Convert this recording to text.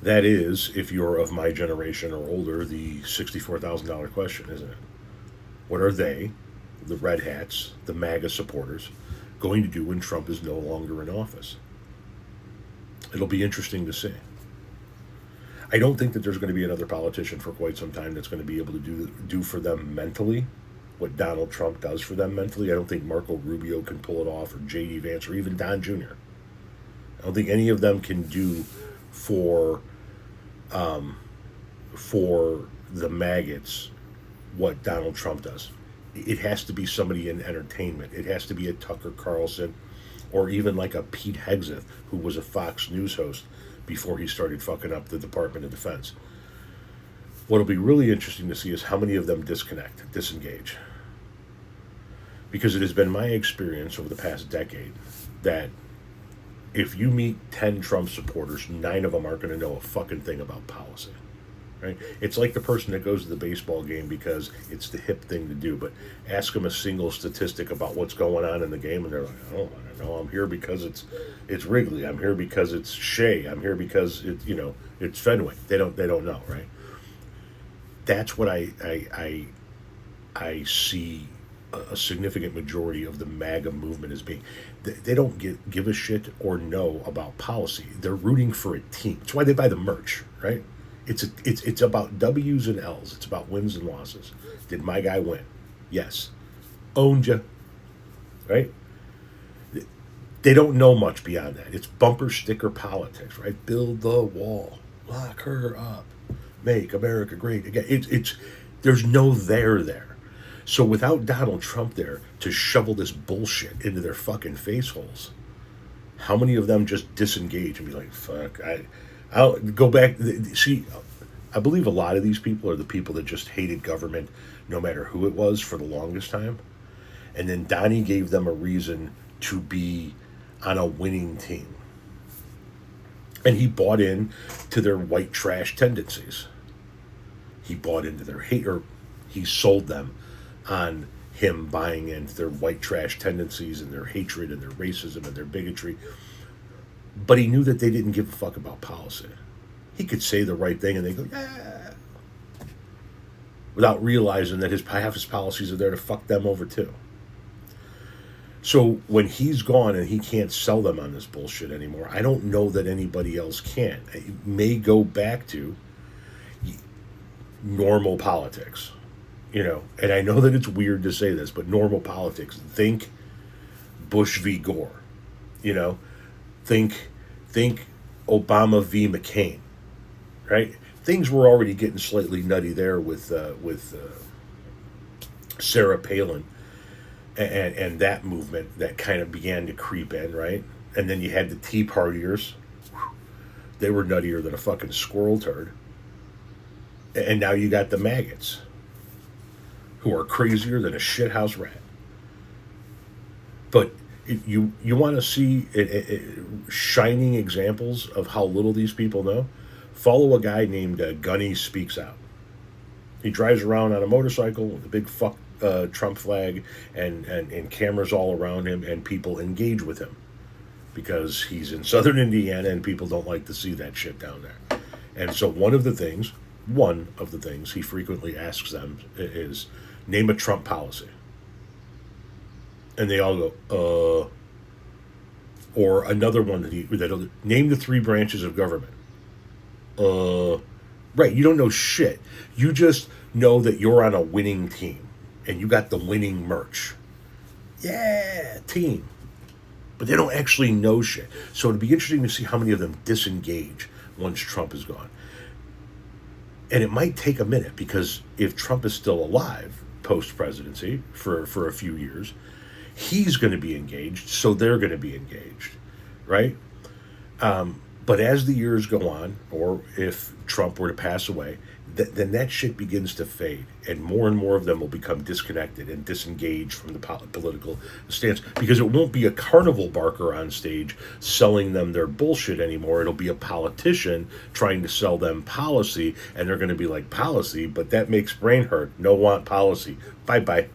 That is, if you're of my generation or older, the $64,000 question, isn't it? What are they, the red hats, the MAGA supporters, going to do when Trump is no longer in office? It'll be interesting to see. I don't think that there's going to be another politician for quite some time that's going to be able to do for them mentally what Donald Trump does for them mentally. I don't think Marco Rubio can pull it off, or J.D. Vance, or even Don Jr. I don't think any of them can do for for the maggots what Donald Trump does. It has to be somebody in entertainment. It has to be a Tucker Carlson, or even like a Pete Hegseth, who was a Fox News host before he started fucking up the Department of Defense. What'll be really interesting to see is how many of them disengage. Because it has been my experience over the past decade that if you meet 10 Trump supporters, 9 of them aren't going to know a fucking thing about policy. Right? It's like the person that goes to the baseball game because it's the hip thing to do, but ask them a single statistic about what's going on in the game, and they're like, "Oh, I don't know. I'm here because it's Wrigley. I'm here because it's Shea. I'm here because it's Fenway." They don't know, right? That's what I see a significant majority of the MAGA movement as being. They don't give a shit or know about policy. They're rooting for a team. That's why they buy the merch, right? It's about W's and L's. It's about wins and losses. Did my guy win? Yes. Owned you, right? They don't know much beyond that. It's bumper sticker politics, right? Build the wall, lock her up, make America great again. It's there's no there. So without Donald Trump there to shovel this bullshit into their fucking face holes, how many of them just disengage and be like, "Fuck, I'll go back." See, I believe a lot of these people are the people that just hated government, no matter who it was, for the longest time. And then Donnie gave them a reason to be on a winning team, and he bought in to their white trash tendencies. He bought into their hate, or he sold them on him buying into their white trash tendencies and their hatred and their racism and their bigotry. But he knew that they didn't give a fuck about policy. He could say the right thing and they go, "Yeah," without realizing that half his policies are there to fuck them over too. So when he's gone and he can't sell them on this bullshit anymore, I don't know that anybody else can. It may go back to normal politics, And I know that it's weird to say this, but normal politics. Think Bush v. Gore, you know. Think Obama v. McCain, right? Things were already getting slightly nutty there with Sarah Palin and that movement that kind of began to creep in, right? And then you had the Tea Partiers. They were nuttier than a fucking squirrel turd. And now you got the maggots, who are crazier than a shithouse rat. But you want to see shining examples of how little these people know? Follow a guy named Gunny Speaks Out. He drives around on a motorcycle with a big fuck Trump flag and cameras all around him, and people engage with him because he's in southern Indiana and people don't like to see that shit down there. And so one of the things he frequently asks them is, name a Trump policy. And they all go, or another one that'll name the 3 branches of government. Right, you don't know shit. You just know that you're on a winning team and you got the winning merch. Yeah, team. But they don't actually know shit. So it'd be interesting to see how many of them disengage once Trump is gone. And it might take a minute, because if Trump is still alive post-presidency for a few years, he's going to be engaged, so they're going to be engaged, right? But as the years go on, or if Trump were to pass away, then that shit begins to fade, and more of them will become disconnected and disengaged from the political stance, because it won't be a carnival barker on stage selling them their bullshit anymore. It'll be a politician trying to sell them policy, and they're going to be like, policy, but that makes brain hurt. No want policy. Bye-bye.